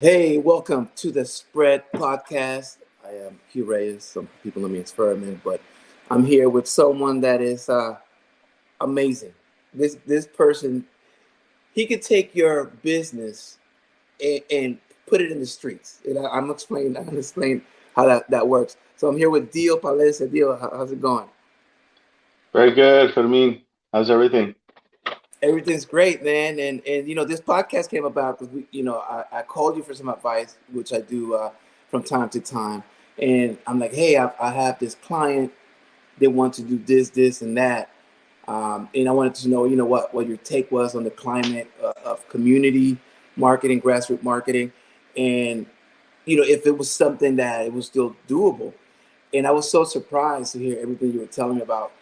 Hey, welcome to the Spread podcast. I am Hugh Reyes. Some people know me as Furman, but I'm here with someone that is amazing. This person, he could take your business and put it in the streets. I'm explain how that works. So I'm here with Dio Palencia. Dio, how's it going? Very good, Fermin. How's everything? Everything's great, man. And this podcast came about because I called you for some advice, which I do from time to time. And I'm like, hey, I have this client. They want to do this, and that. And I wanted to know, what your take was on the climate of community marketing, grassroots marketing, and if it was something that it was still doable. And I was so surprised to hear everything you were telling me about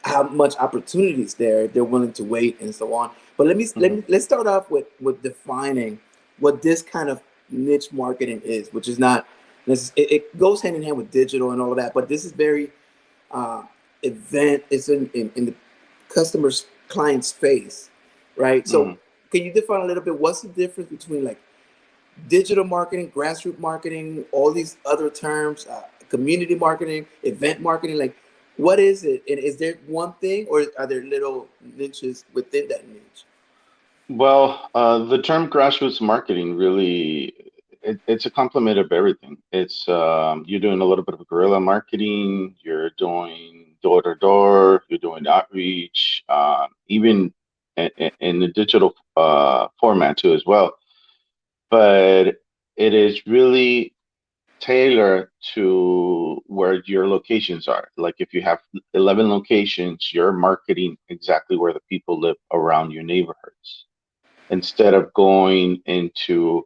how much opportunities there if they're willing to wait and so on. But Hmm. let's start off with defining what this kind of niche marketing is, which is not it goes hand in hand with digital and all of that, but this is very uh, event. It's in the customer's client's face, right? So Hmm. can you define a little bit what's the difference between like digital marketing, grassroots marketing, all these other terms, community marketing, event marketing? Like, what is it? And is there one thing, or are there little niches within that niche? The term grassroots marketing really it's a complement of everything. It's you're doing a little bit of guerrilla marketing, you're doing door to door, you're doing outreach, even in the digital format too as well. But it is really tailor to where your locations are. Like if you have 11 locations, you're marketing exactly where the people live around your neighborhoods instead of going into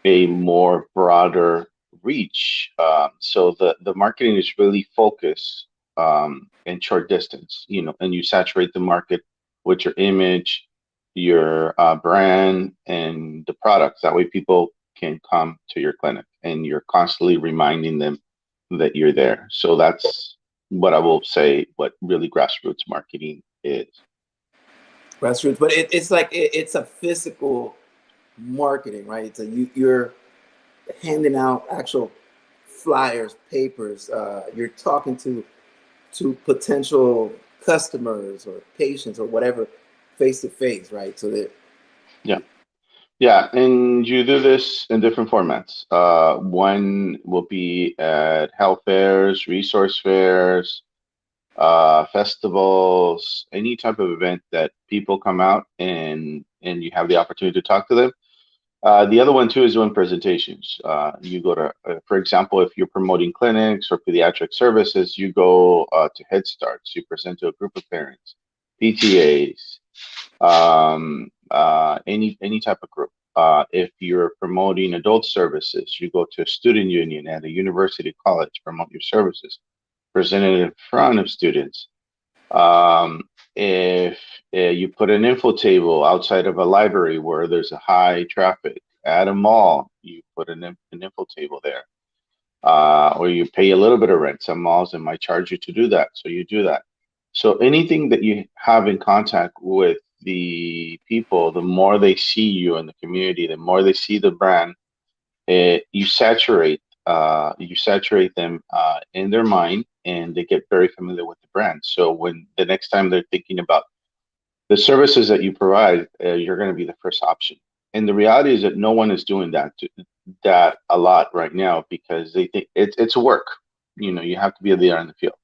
a more broader reach. So the marketing is really focused in short distance, and you saturate the market with your image, your brand, and the products. That way, people can come to your clinic, and you're constantly reminding them that you're there. So that's what I will say. What really grassroots marketing is. Grassroots, but it's like it's a physical marketing, right? It's you're handing out actual flyers, papers. You're talking to potential customers or patients or whatever face to face, right? So that Yeah. Yeah, and you do this in different formats. One will be at health fairs, resource fairs, festivals, any type of event that people come out and you have the opportunity to talk to them. The other one too is doing presentations. You go to, for example, if you're promoting clinics or pediatric services, you go to Head Starts. You present to a group of parents, PTAs, any type of group. If you're promoting adult services, you go to a student union at a university college, promote your services, present it in front of students. If you put an info table outside of a library where there's a high traffic, at a mall, you put an info table there. Or you pay a little bit of rent. Some malls that might charge you to do that, so you do that. So anything that you have in contact with the people, the more they see you in the community, the more they see the brand, you saturate them in their mind, and they get very familiar with the brand. So when the next time they're thinking about the services that you provide, you're going to be the first option. And the reality is that no one is doing that a lot right now because they think it's work. You have to be there in the field.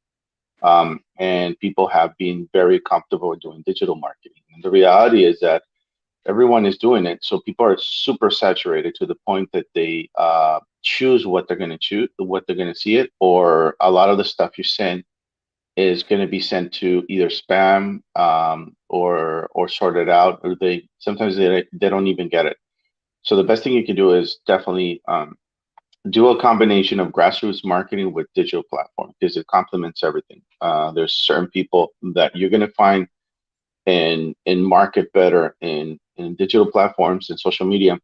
And people have been very comfortable with doing digital marketing. And the reality is that everyone is doing it, so people are super saturated to the point that they choose what they're going to choose, what they're going to see it, or a lot of the stuff you send is going to be sent to either spam or sorted out, or they sometimes they don't even get it. So the best thing you can do is definitely do a combination of grassroots marketing with digital platform because it complements everything. There's certain people that you're going to find and market better in digital platforms and social media,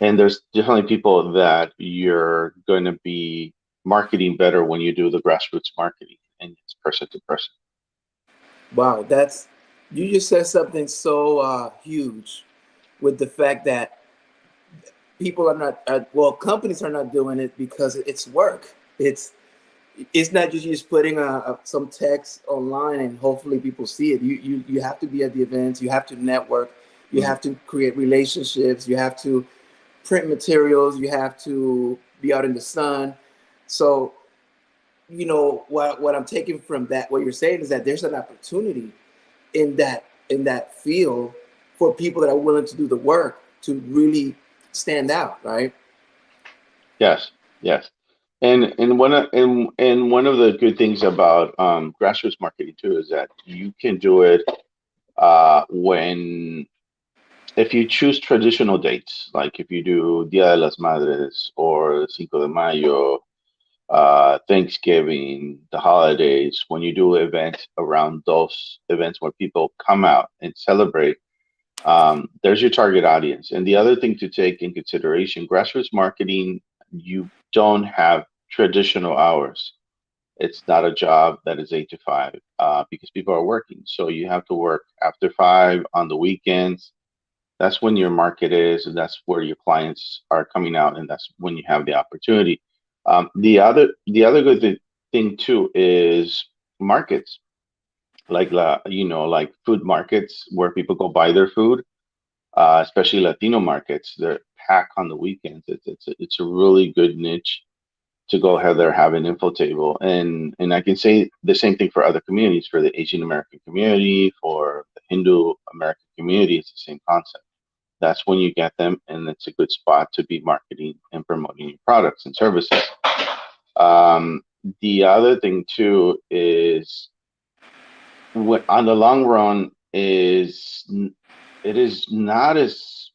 and there's definitely people that you're going to be marketing better when you do the grassroots marketing and it's person to person. wow, that's you just said something so huge with the fact that people are not well, companies are not doing it because it's work. It's not just putting some text online and hopefully people see it. You have to be at the events. You have to network. You Mhm. have to create relationships. You have to print materials. You have to be out in the sun. So what I'm taking from that, what you're saying is that there's an opportunity in that field for people that are willing to do the work to really stand out, right? Yes, yes. And one of the good things about grassroots marketing too is that you can do it when if you choose traditional dates, like if you do Dia de las Madres or Cinco de Mayo, Thanksgiving, the holidays, when you do events around those events where people come out and celebrate, there's your target audience. And the other thing to take in consideration, grassroots marketing, you don't have traditional hours. It's not a job that is 8 to 5 because people are working. So you have to work after 5 on the weekends. That's when your market is, and that's where your clients are coming out, and that's when you have the opportunity. The other thing too is markets, like food markets where people go buy their food, especially Latino markets. They're packed on the weekends. It's a really good niche to go ahead there, have an info table, and I can say the same thing for other communities, for the Asian American community, for the Hindu American community. It's the same concept. That's when you get them, and it's a good spot to be marketing and promoting your products and services. Um, the other thing too is on the long run it is not as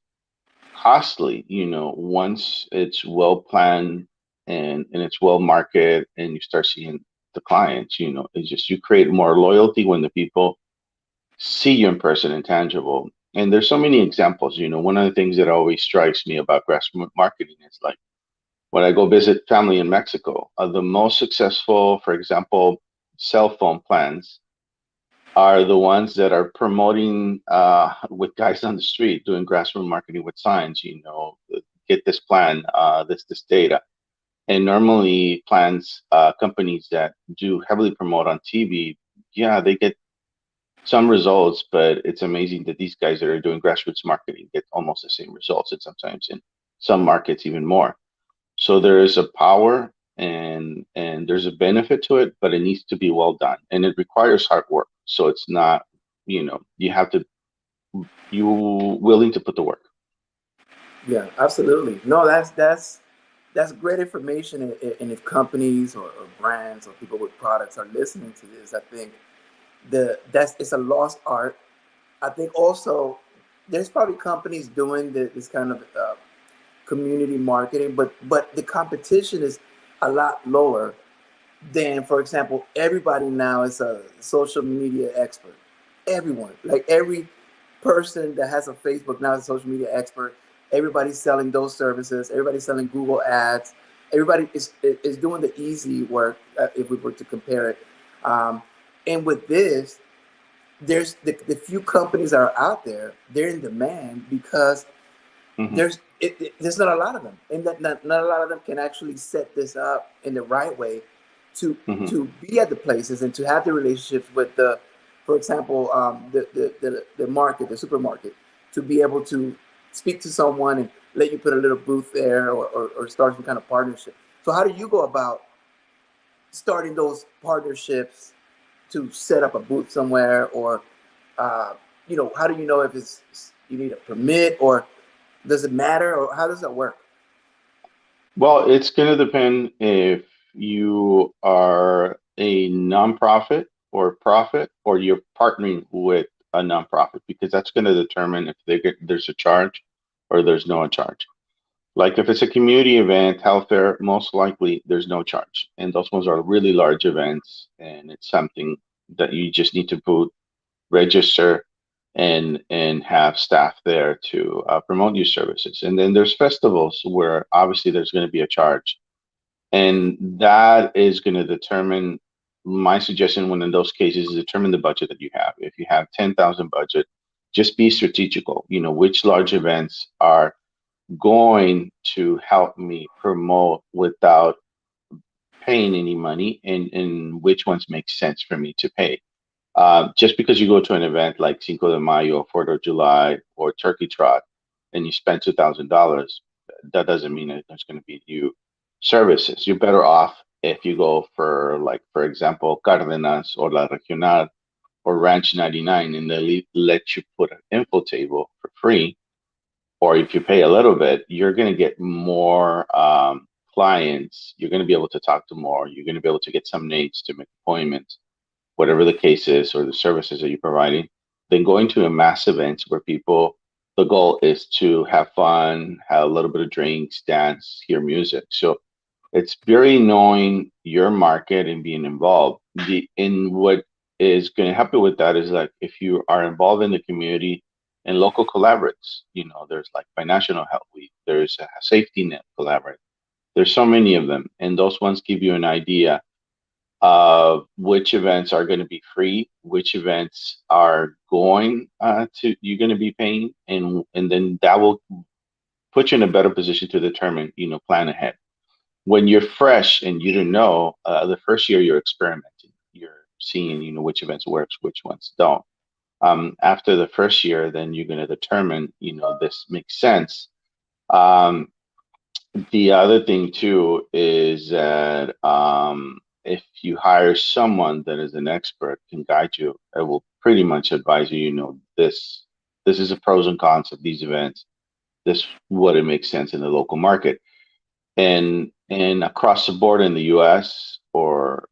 costly, once it's well planned and it's well marketed and you start seeing the clients, it's just you create more loyalty when the people see you in person and tangible. And there's so many examples. One of the things that always strikes me about grassroots marketing is like when I go visit family in Mexico, the most successful, for example, cell phone plans are the ones that are promoting with guys on the street doing grassroots marketing with signs, get this plan, this data. And normally plans, companies that do heavily promote on TV, yeah, they get some results, but it's amazing that these guys that are doing grassroots marketing get almost the same results, and sometimes in some markets even more. So there is a power and there's a benefit to it, but it needs to be well done, and it requires hard work. So it's not, you have to you willing to put the work. Yeah, absolutely. No, that's great information. And if companies or brands or people with products are listening to this, I think that's it's a lost art. I think also there's probably companies doing this kind of community marketing, but the competition is a lot lower than, for example, everybody now is a social media expert. Everyone, like every person that has a Facebook now is a social media expert. Everybody's selling those services. Everybody's selling Google ads. Everybody is doing the easy work, if we were to compare it. Um, and with this, there's the few companies that are out there. They're in demand because Hmm. there's not a lot of them, and that not a lot of them can actually set this up in the right way to Hmm. to be at the places and to have the relationships with the, for example, the market, the supermarket, to be able to speak to someone and let you put a little booth there, or start some kind of partnership. So how do you go about starting those partnerships to set up a booth somewhere, or how do you know if it's you need a permit, or does it matter, or how does that work? Well, it's going to depend if you are a nonprofit or profit, or you're partnering with a nonprofit, because that's going to determine if there's a charge or there's no charge. Like if it's a community event, health fair, most likely there's no charge. And those ones are really large events, and it's something that you just need to register and have staff there to promote your services. And then there's festivals where obviously there's going to be a charge, and that is going to determine. My suggestion when in those cases is determine the budget that you have. If you have 10,000 budget, just be strategical. Which large events are going to help me promote without paying any money, and which ones make sense for me to pay. Just because you go to an event like Cinco de Mayo, 4th of July, or Turkey Trot, and you spend $2,000, that doesn't mean that there's going to be new services. You're better off if you go for, like, for example, Cardenas or La Regional or Ranch 99, and they let you put an info table for free. Or if you pay a little bit, you're going to get more clients. You're going to be able to talk to more. You're going to be able to get some names to make appointments, whatever the case is, or the services that you're providing, than going to a mass event where people, the goal is to have fun, have a little bit of drinks, dance, hear music. So it's very knowing your market and being involved. In what is going to help you with that is, like, if you are involved in the community and local collaborates, there's like Financial Health Week, there's a Safety Net collaborate. There's so many of them, and those ones give you an idea of which events are going to be free, which events are going to you're going to be paying, and then that will put you in a better position to determine, plan ahead. When you're fresh and you don't know, the first year you're experimenting, you're seeing, which events works, which ones don't. After the first year, then you're going to determine, this makes sense. Um, the other thing too is that if you hire someone that is an expert, can guide you, it will pretty much advise you, this is the pros and cons of these events. This what it makes sense in the local market. And across the board in the US, or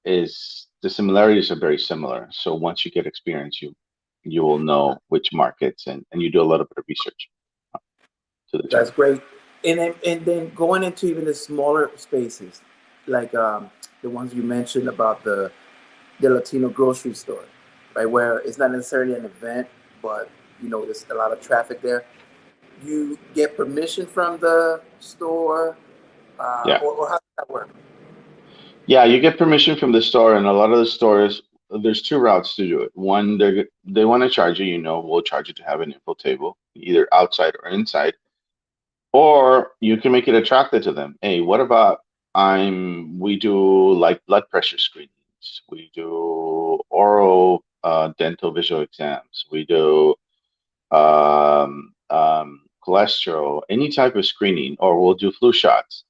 is the similarities are very similar. So once you get experience, you will know which markets, and you do a little bit of research to That's determine. great. And then going into even the smaller spaces, like the ones you mentioned about the Latino grocery store, right? Where it's not necessarily an event, but there's a lot of traffic there. You get permission from the store, Yeah. or how does that work? Yeah, you get permission from the store, and a lot of the stores, there's two routes to do it. One, they want to charge you, we'll charge you to have an info table, either outside or inside, or you can make it attractive to them. Hey, what about we do like blood pressure screenings, we do oral dental visual exams, we do cholesterol, any type of screening, or we'll do flu shots.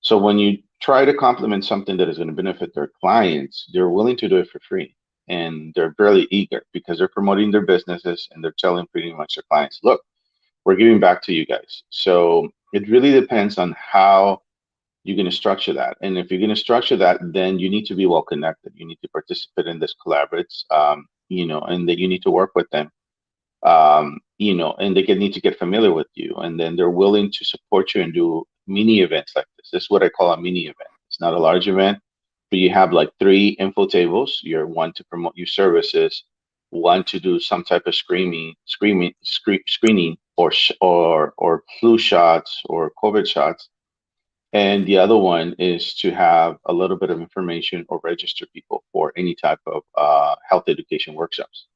So when you try to complement something that is going to benefit their clients, they're willing to do it for free. And they're very eager because they're promoting their businesses, and they're telling pretty much their clients, look, we're giving back to you guys. So it really depends on how you're going to structure that. And if you're going to structure that, then you need to be well connected. You need to participate in this collaborates, and that you need to work with them, and they need to get familiar with you, and then they're willing to support you and do mini events like this. This is what I call a mini event. It's not a large event, but you have like three info tables. You're one to promote your services, one to do some type of screening, or flu shots or COVID shots, and the other one is to have a little bit of information or register people for any type of health education workshops.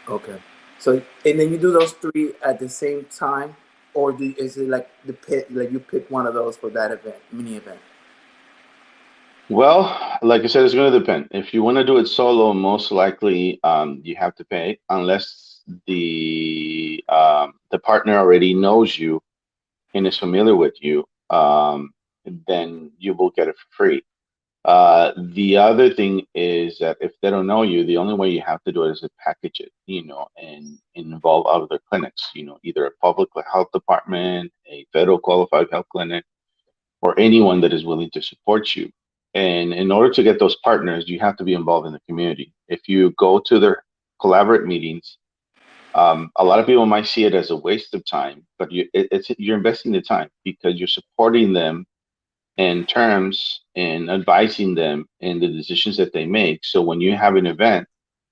Okay. So and then you do those three at the same time, or is it like the pit like you pick one of those for that event, mini event? Well, like I said, it's going to depend. If you want to do it solo, most likely you have to pay, unless the partner already knows you and is familiar with you. Then you will get it for free. The other thing is that if they don't know you, the only way you have to do it is to package it, and involve other clinics, either a public health department, a federal qualified health clinic, or anyone that is willing to support you. And in order to get those partners, you have to be involved in the community. If you go to their collaborate meetings, a lot of people might see it as a waste of time, but you're investing the time because you're supporting them in terms and advising them in the decisions that they make. So when you have an event,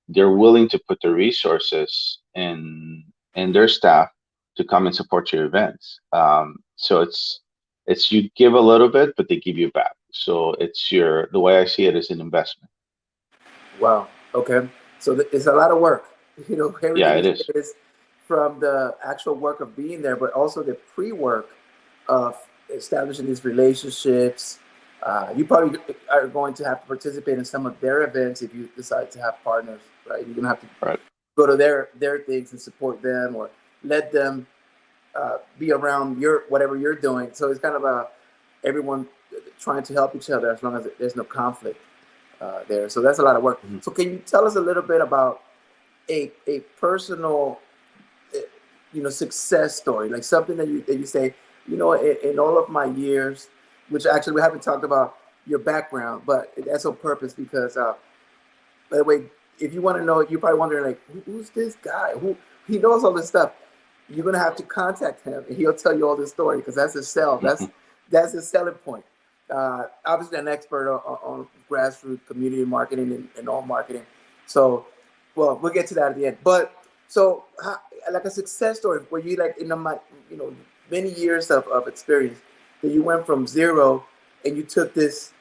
they're willing to put their resources and their staff to come and support your events. So it's you give a little bit, but they give you back. So the way I see it is an investment. Wow. Okay. So it's a lot of work. Yeah, Everything it you is. said is from the actual work of being there, but also the pre-work of establishing these relationships. You probably are going to have to participate in some of their events if you decide to have partners, right? You're gonna have to Right. go to their things and support them, or let them be around your whatever you're doing. So it's kind of everyone trying to help each other as long as there's no conflict there. So that's a lot of work. Mhm. So can you tell us a little bit about a personal success story, like something that you say, in all of my years, which actually we haven't talked about your background, but that's on purpose because by the way, if you want to know, you're probably wondering like, who's this guy? Who he knows all this stuff. You're gonna have to contact him, and he'll tell you all this story because that's his sell. That's his selling point. Obviously, an expert on grassroots community marketing and all marketing. So, well, we'll get to that at the end. But so, like a success story where you like my many years of experience that you went from zero and you took this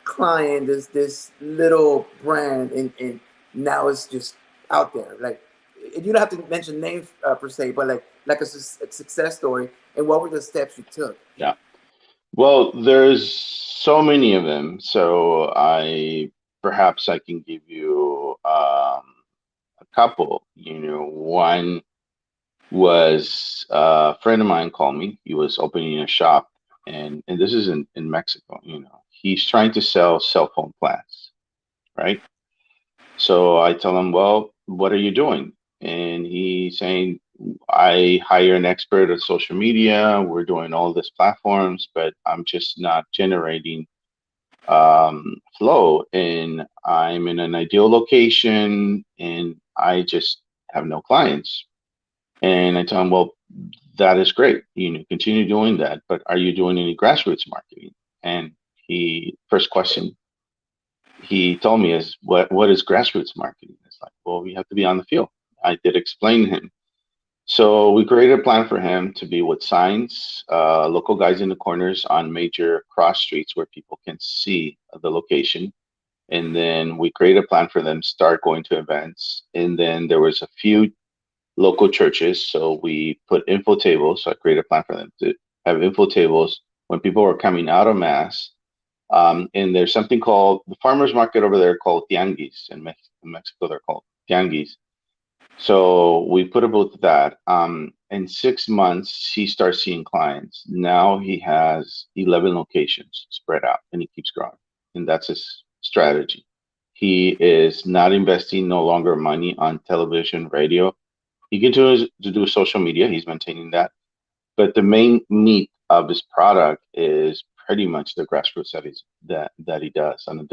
client, this little brand, and now it's just out there. Like you don't have to mention names per se, but like a success story. And what were the steps you took? Yeah. Well, there's so many of them. So I perhaps I can give you a couple. One was a friend of mine called me. He was opening a shop, and this is in Mexico. He's trying to sell cell phone plans, right? So I tell him, well, what are you doing? And he's saying, I hire an expert at social media. We're doing all these platforms, but I'm just not generating flow. And I'm in an ideal location and I just have no clients. And I tell him, well, that is great. Continue doing that. But are you doing any grassroots marketing? And first question he told me is, what is grassroots marketing? It's like, well, you have to be on the field. I did explain to him. So we created a plan for him to be with signs, local guys in the corners on major cross streets where people can see the location. And then we created a plan for them to start going to events. And then there was a few local churches. So we put info tables. So I created a plan for them to have info tables when people were coming out of mass. And there's something called the farmers market over there called tianguis. In Mexico, they're called tianguis. So we put about that. In 6 months, he starts seeing clients. Now he has 11 locations spread out, and he keeps growing. And that's his strategy. He is not investing no longer money on television, radio. He continues to do social media. He's maintaining that. But the main meat of his product is pretty much the grassroots that he does on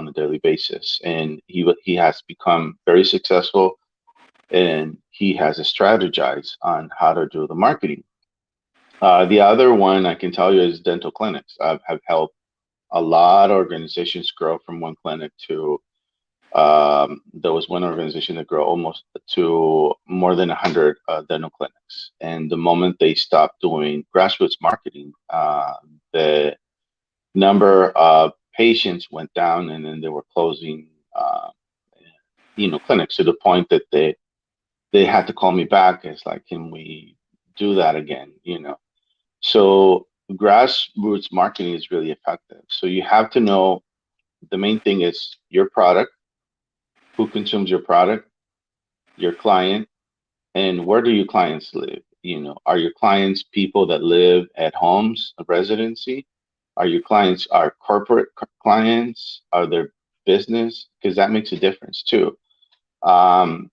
a daily basis. And he has become very successful, and he has to strategize on how to do the marketing. The other one I can tell you is dental clinics. Have helped a lot of organizations grow from one clinic to there was one organization that grew almost to more than 100 dental clinics. And the moment they stopped doing grassroots marketing, the number of patients went down, and then they were closing, clinics to the point that they had to call me back. It's like, can we do that again? So grassroots marketing is really effective. So you have to know the main thing is your product, who consumes your product, your client, and where do your clients live? Are your clients people that live at homes, a residency? Are your clients our corporate clients? Are they business? Because that makes a difference too. Um,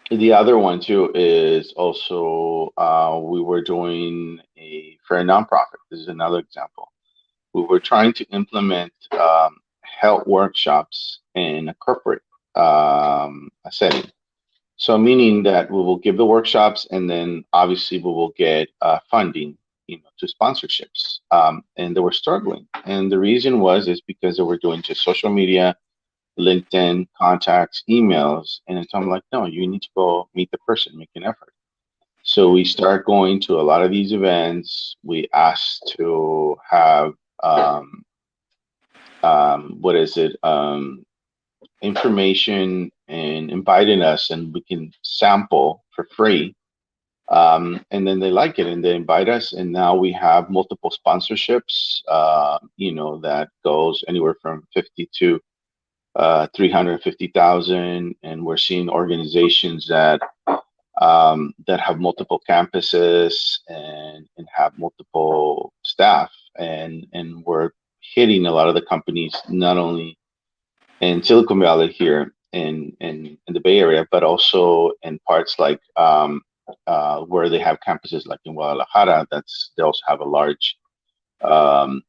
The other one too is also we were doing for a nonprofit. This is another example. We were trying to implement health workshops in a corporate setting. So meaning that we will give the workshops, and then obviously we will get funding, to sponsorships. And they were struggling, and the reason is because they were doing just social media, LinkedIn, contacts, emails, and it's I'm like, no, you need to go meet the person, make an effort. So we start going to a lot of these events. We asked to have what is it? Information and inviting us, and we can sample for free. And then they like it and they invite us. And now we have multiple sponsorships, that goes anywhere from 50 to 350,000. And we're seeing organizations that have multiple campuses and have multiple staff. And we're hitting a lot of the companies, not only in Silicon Valley here in the Bay Area, but also in parts like where they have campuses like in Guadalajara. They also have a large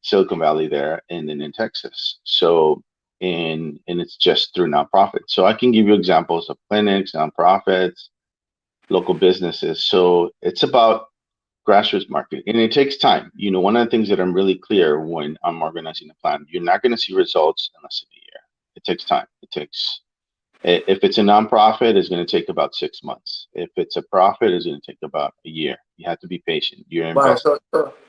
Silicon Valley there, and then in Texas. So and it's just through nonprofits. So I can give you examples of clinics, nonprofits, local businesses. So it's about grassroots marketing, and it takes time. One of the things that I'm really clear when I'm organizing a plan, you're not going to see results in less than a year. It takes time. If it's a nonprofit, it's going to take about 6 months. If it's a profit, it's going to take about a year. You have to be patient. You're Wow. investing.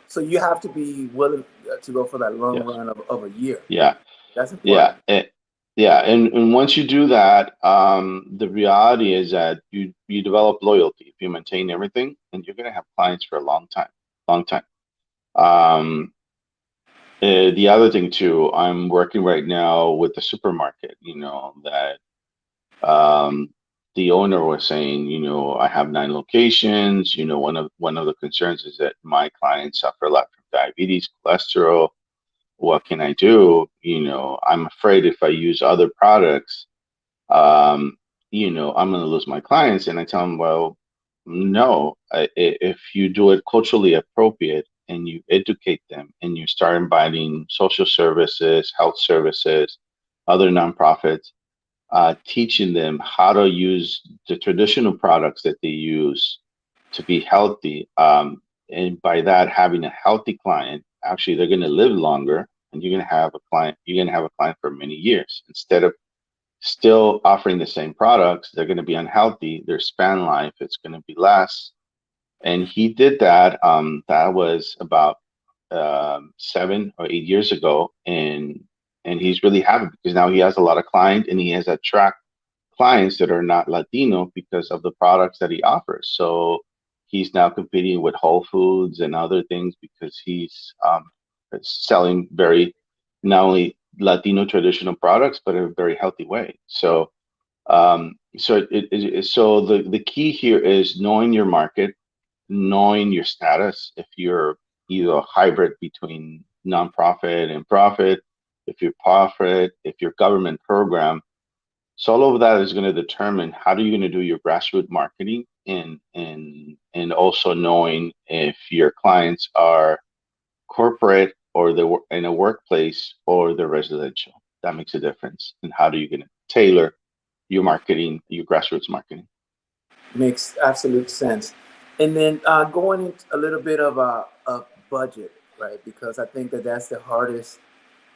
So you have to be willing to go for that long Yes. run of a year. Yeah. That's Yeah. important. Yeah. And once you do that, the reality is that you develop loyalty if you maintain everything, and you're going to have clients for a long time, long time. Um, the other thing too, I'm working right now with the supermarket, that the owner was saying, I have 9 locations. One of the concerns is that my clients suffer a lot from diabetes, cholesterol. What can I do? I'm afraid if I use other products, I'm going to lose my clients. And I tell them, well, no, if you do it culturally appropriate and you educate them and you start inviting social services, health services, other nonprofits, teaching them how to use the traditional products that they use to be healthy. And by that, having a healthy client, actually, they're going to live longer, and you're going to have a client. You're going to have a client for many years instead of still offering the same products. They're going to be unhealthy. Their span life it's going to be less. And he did that. That was about 7 or 8 years ago, and he's really happy because now he has a lot of clients, and he has attract clients that are not Latino because of the products that he offers. So he's now competing with Whole Foods and other things because he's selling very not only Latino traditional products, but in a very healthy way. So the key here is knowing your market, knowing your status. If you're either a hybrid between nonprofit and profit, if you're profit, if you're government program. So all of that is going to determine how are you going to do your grassroots marketing, and also knowing if your clients are corporate or they're in a workplace or they're residential. That makes a difference. And how do you going to tailor your marketing, your grassroots marketing? Makes absolute sense. And then going into a little bit of a budget, right? Because I think that that's the hardest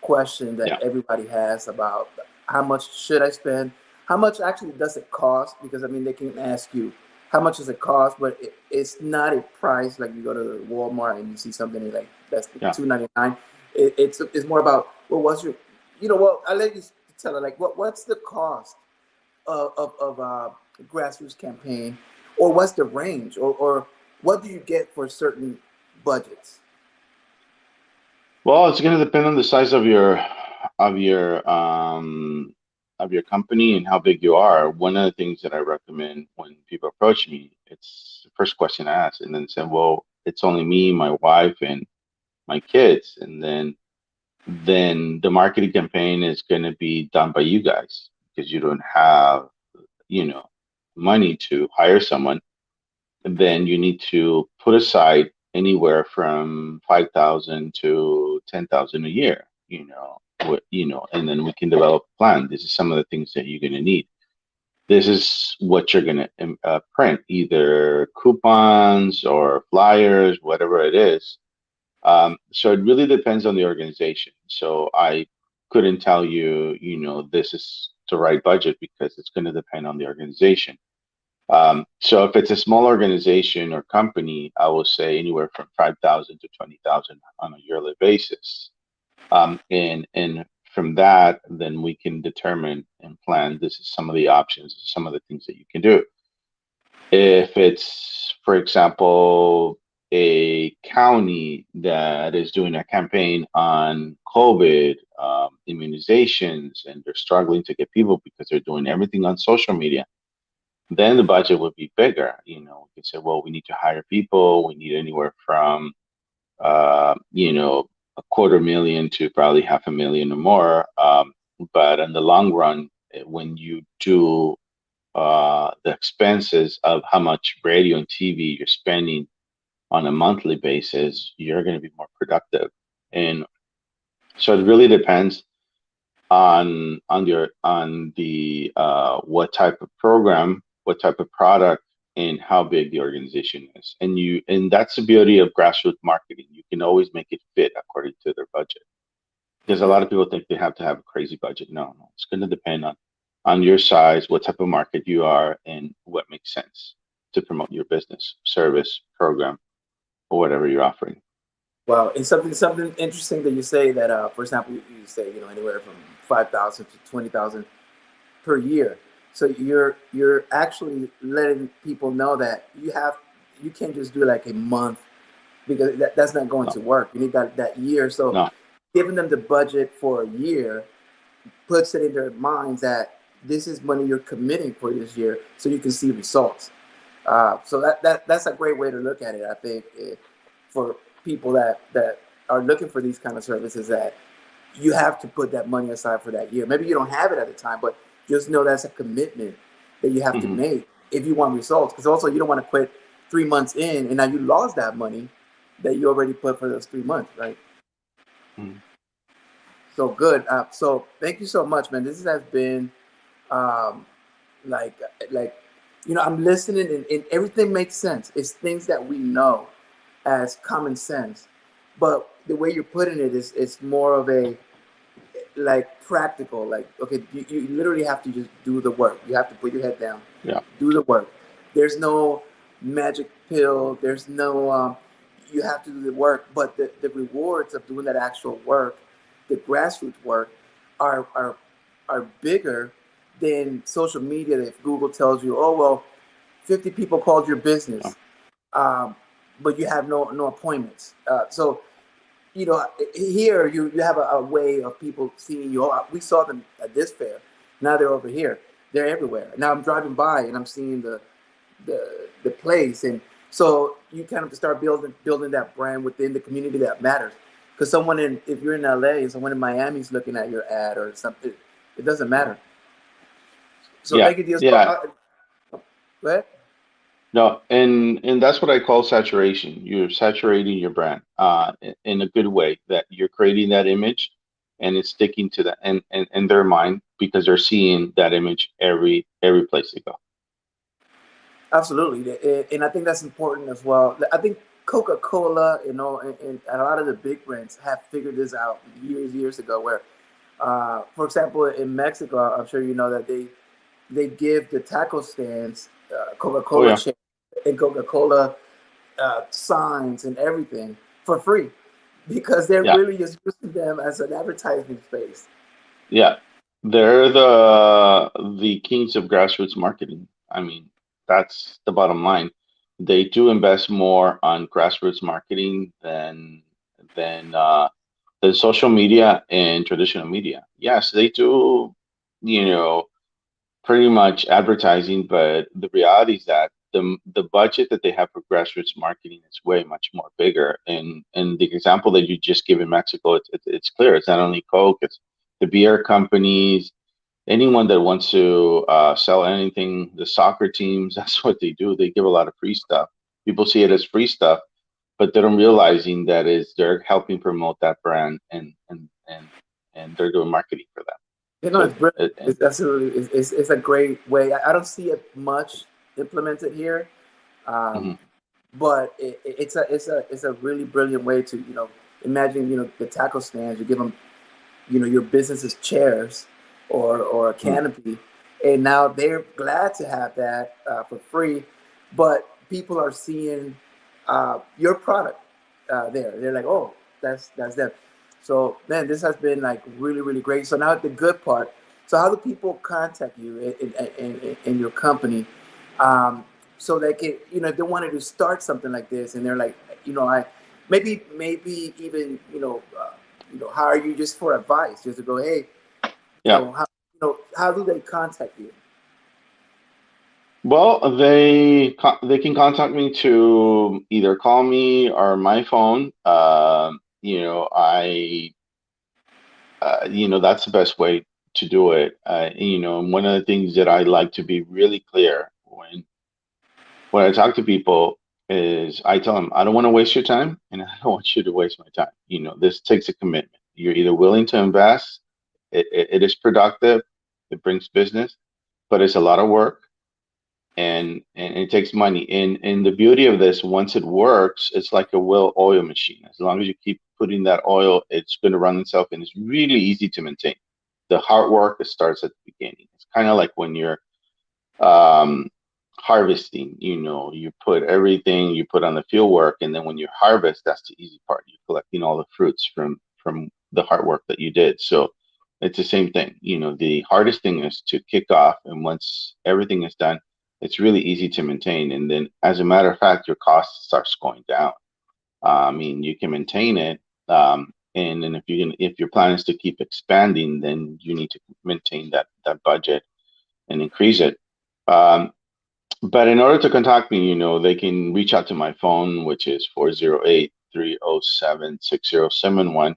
question that Yeah. everybody has about how much should I spend? How much actually does it cost? Because I mean, they can ask you how much does it cost, but it's not a price like you go to Walmart and you see something like that's Yeah. $2.99. It's more about, well, what's your, well, I'll let you tell her like what's the cost of grassroots campaign, or what's the range, or what do you get for certain budgets? Well, it's going to depend on the size of your um of your company and how big you are. One of the things that I recommend when people approach me, it's the first question I ask, and then say, "Well, it's only me, my wife, and my kids," and then the marketing campaign is going to be done by you guys because you don't have, you know, money to hire someone. And then you need to put aside anywhere from 5,000 to 10,000 a year, and then we can develop a plan. This is some of the things that you're going to need. This is what you're going to print, either coupons or flyers, whatever it is. So it really depends on the organization. So I couldn't tell you, this is the right budget because it's going to depend on the organization. So if it's a small organization or company, I will say anywhere from 5,000 to 20,000 on a yearly basis. And from that, then we can determine and plan. This is some of the options, some of the things that you can do. If it's, for example, a county that is doing a campaign on COVID immunizations, and they're struggling to get people because they're doing everything on social media, then the budget would be bigger. We could say, well, we need to hire people. We need anywhere from, a quarter million to probably half a million or more. But in the long run, when you do the expenses of how much radio and TV you're spending on a monthly basis, you're going to be more productive. And so it really depends on the what type of program, what type of product, and how big the organization is. And that's the beauty of grassroots marketing. You can always make it fit according to their budget. Because a lot of people think they have to have a crazy budget. No, no, it's going to depend on your size, what type of market you are, and what makes sense to promote your business, service, program, or whatever you're offering. Well, and something interesting that you say that, for example, you say anywhere from 5,000 to 20,000 per year. So you're actually letting people know that you can't just do like a month, because that's not going No, to work. You need that year. So no. giving them the budget for a year puts it in their minds that this is money you're committing for this year, so you can see results. So that's a great way to look at it. I think for people that are looking for these kind of services, that you have to put that money aside for that year. Maybe you don't have it at the time, but just know that's a commitment that you have to Hmm. make if you want results. Because also you don't want to quit 3 months in and now you lost that money that you already put for those 3 months, right? Hmm. So good. So thank you so much, man. This has been um, like like I'm listening, and everything makes sense. It's things that we know as common sense, but the way you're putting it is it's more of a like practical. Like, okay, you literally have to just do the work. You have to put your head down, Yeah. do the work. There's no magic pill. There's no you have to do the work, but the rewards of doing that actual work, the grassroots work, are are bigger than social media. If Google tells you, oh well, 50 people called your Yeah. business, um, but you have no appointments. So here you have a way of people seeing you. Oh, we saw them at this fair. Now they're over here. They're everywhere. Now I'm driving by and I'm seeing the place, and so you kind of start building that brand within the community that matters. Because if you're in LA and someone in Miami is looking at your ad or something, it doesn't matter. So Yeah. thank you, Diaz. Yeah. Go ahead. No, and that's what I call saturation. You're saturating your brand in a good way, that you're creating that image and it's sticking to that and their mind, because they're seeing that image every place they go. Absolutely, and I think that's important as well. I think Coca-Cola, and a lot of the big brands have figured this out years ago. Where, for example, in Mexico, I'm sure you know that they give the taco stands Oh Coca-Cola yeah. chips and Coca-Cola signs and everything for free, because they're Yeah. really just using them as an advertising space. Yeah. They're the kings of grassroots marketing. I mean, that's the bottom line. They do invest more on grassroots marketing than uh, than social media and traditional media. Yes, they do, you know, pretty much advertising, but the reality is that the budget that they have for grassroots marketing is way much more bigger. And the example that you just gave in Mexico, it's clear. It's not only Coke, it's the beer companies, anyone that wants to sell anything. The soccer teams, that's what they do. They give a lot of free stuff. People see it as free stuff, but they don't realizing that is they're helping promote that brand, and they're doing marketing for them. So It's brilliant. and It's absolutely it's a great way. I don't see it much implemented here, um, mhm, but it's a really brilliant way to imagine the taco stands. You give them your business's chairs or a mhm, canopy, and now they're glad to have that for free. But people are seeing your product there. They're like, oh, that's them. So man, this has been like really great. So now the good part. So how do people contact you in your company? Um, so they can, if they wanted to start something like this, and they're like, I maybe even hire you just for advice, just to go, hey, Yeah. how do they contact you? Well, they can contact me to either call me or my phone. That's the best way to do it. And one of the things that I like to be really clear when I talk to people is I tell them I don't want to waste your time, and I don't want you to waste my time. This takes a commitment. You're either willing to invest, it is productive, it brings business, but it's a lot of work and it takes money. And the beauty of this, once it works, it's like a well oil machine. As long as you keep putting that oil, it's going to run itself, and it's really easy to maintain. The hard work, it starts at the beginning. It's kind of like when you're um, harvesting. You put everything you put on the field work, and then when you harvest, that's the easy part. You're collecting all the fruits from the hard work that you did. So it's the same thing. The hardest thing is to kick off, and once everything is done, it's really easy to maintain. And then, as a matter of fact, your cost starts going down. I mean, you can maintain it. And then if your plan is to keep expanding, then you need to maintain that budget and increase it. Um, but in order to contact me, they can reach out to my phone, which is 408-307-6071.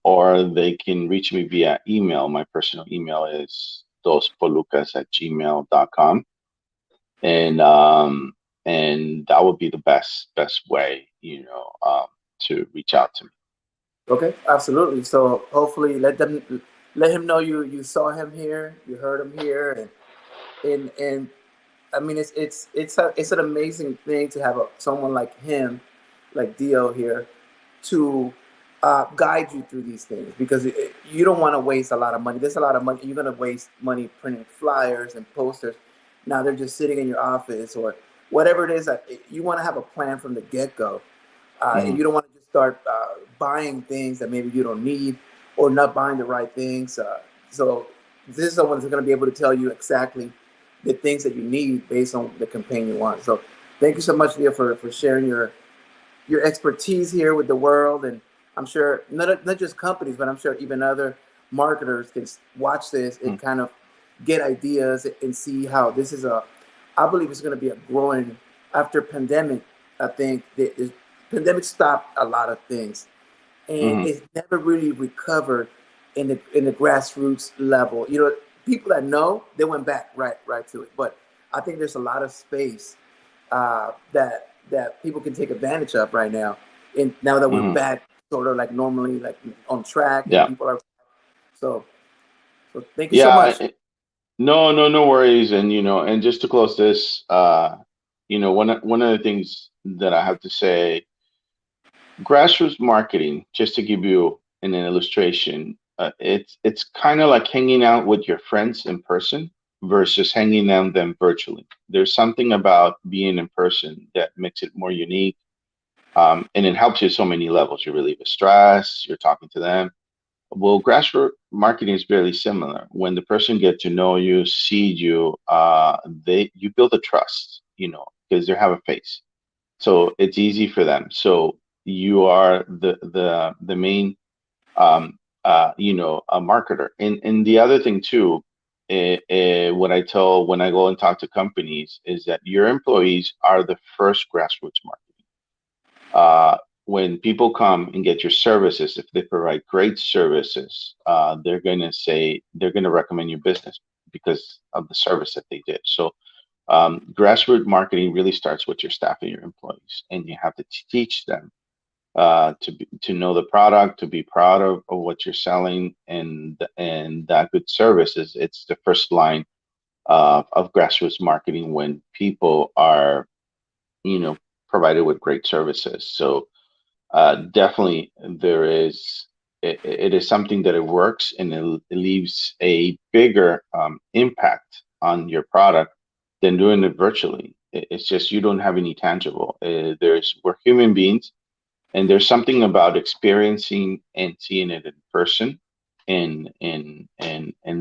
Or they can reach me via email. My personal email is dospolucas@gmail.com. And that would be the best way, to reach out to me. Okay, absolutely. So hopefully, let him know you saw him here, you heard him here, and I mean, it's an amazing thing to have someone like him, like Dio here, to guide you through these things, because you don't want to waste a lot of money. There's a lot of money. You're going to waste money printing flyers and posters. Now they're just sitting in your office or whatever it is. That you want to have a plan from the get go, and Hmm. you don't want to just start buying things that maybe you don't need, or not buying the right things. So this is someone who's going to be able to tell you exactly the things that you need based on the campaign you want. So thank you so much, Leah, for sharing your expertise here with the world. And I'm sure not just companies, but I'm sure even other marketers can watch this and kind of get ideas and see how this is I believe it's going to be a growing after pandemic. I think the pandemic stopped a lot of things, and Hmm. it's never really recovered in the grassroots level. People that know, they went back right to it. But I think there's a lot of space that people can take advantage of right now. And now that we're Hmm. back, sort of like normally, like on track, and Yeah. people are so. So thank you so Yeah. much. No, no, no worries. And just to close this, one of the things that I have to say, grassroots marketing, just to give you an illustration, it's kind of like hanging out with your friends in person versus hanging out them virtually. There's something about being in person that makes it more unique, and it helps you at so many levels. You relieve the stress, you're talking to them. Well, grassroots marketing is very similar. When the person get to know you, see you, you build a trust, because they have a face, so it's easy for them. So you are the main, a marketer. And the other thing too, what I tell when I go and talk to companies is that your employees are the first grassroots marketing. When people come and get your services, if they provide great services, they're going to recommend your business because of the service that they did. So grassroots marketing really starts with your staff and your employees, and you have to teach them to know the product, to be proud of what you're selling, and that good service is it's the first line of grassroots marketing when people are you know provided with great services. So definitely it is something that it works, and it leaves a bigger impact on your product than doing it virtually. It's just you don't have any tangible. We're human beings, and there's something about experiencing and seeing it in person and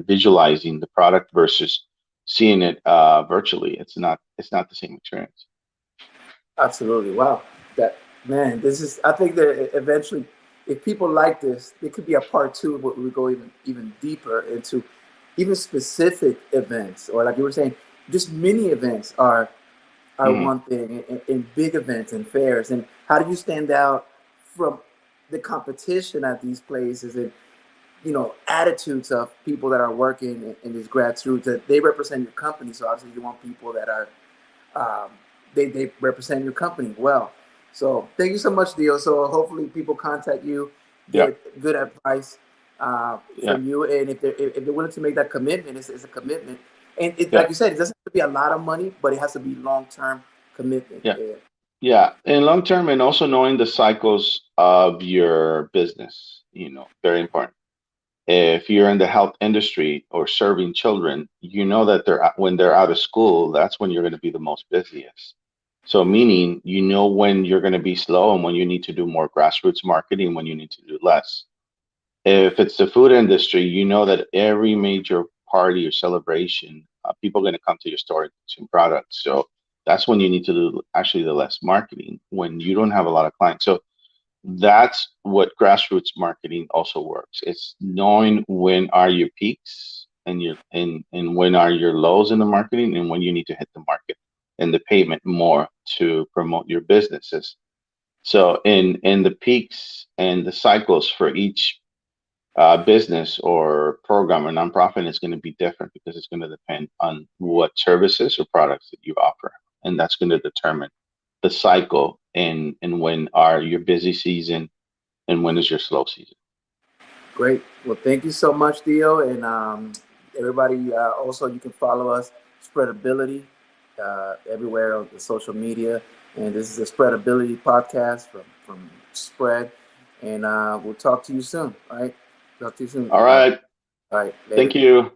visualizing the product versus seeing it virtually. It's not the same experience. Absolutely. Wow. That man, this is. I think that eventually, if people like this, it could be a part two where we go even deeper into even specific events, or like you were saying, just mini events are Hmm. one thing, in big events and fairs. And how do you stand out from the competition at these places, and attitudes of people that are working in these grassroots, that they represent your company. So obviously you want people that are um, they represent your company well. So thank you so much, Dio. So hopefully people contact you, Yeah, get good advice yeah, from you, and if they're willing to make that commitment, it's a commitment. And it, yeah, like you said, it doesn't have to be a lot of money, but it has to be long term commitment. yeah, Yeah. yeah. And long term, and also knowing the cycles of your business, very important. If you're in the health industry or serving children, you know that when they're out of school, that's when you're going to be the most busiest. So meaning, when you're going to be slow and when you need to do more grassroots marketing, when you need to do less. If it's the food industry, you know that every major party or celebration, people are going to come to your store and consume products. So that's when you need to do actually the less marketing when you don't have a lot of clients. So that's what grassroots marketing also works. It's knowing when are your peaks and when are your lows in the marketing and when you need to hit the market and the pavement more to promote your businesses. So in the peaks and the cycles for each business or program or nonprofit is going to be different because it's going to depend on what services or products that you offer, and that's going to determine the cycle and when are your busy season and when is your slow season. Great. Well, thank you so much, Dio, and everybody. Also, you can follow us, Spreadability, everywhere on the social media. And this is a Spreadability podcast from Spread, and we'll talk to you soon. All right. Talk to you soon. All right. All right. Later. Thank you.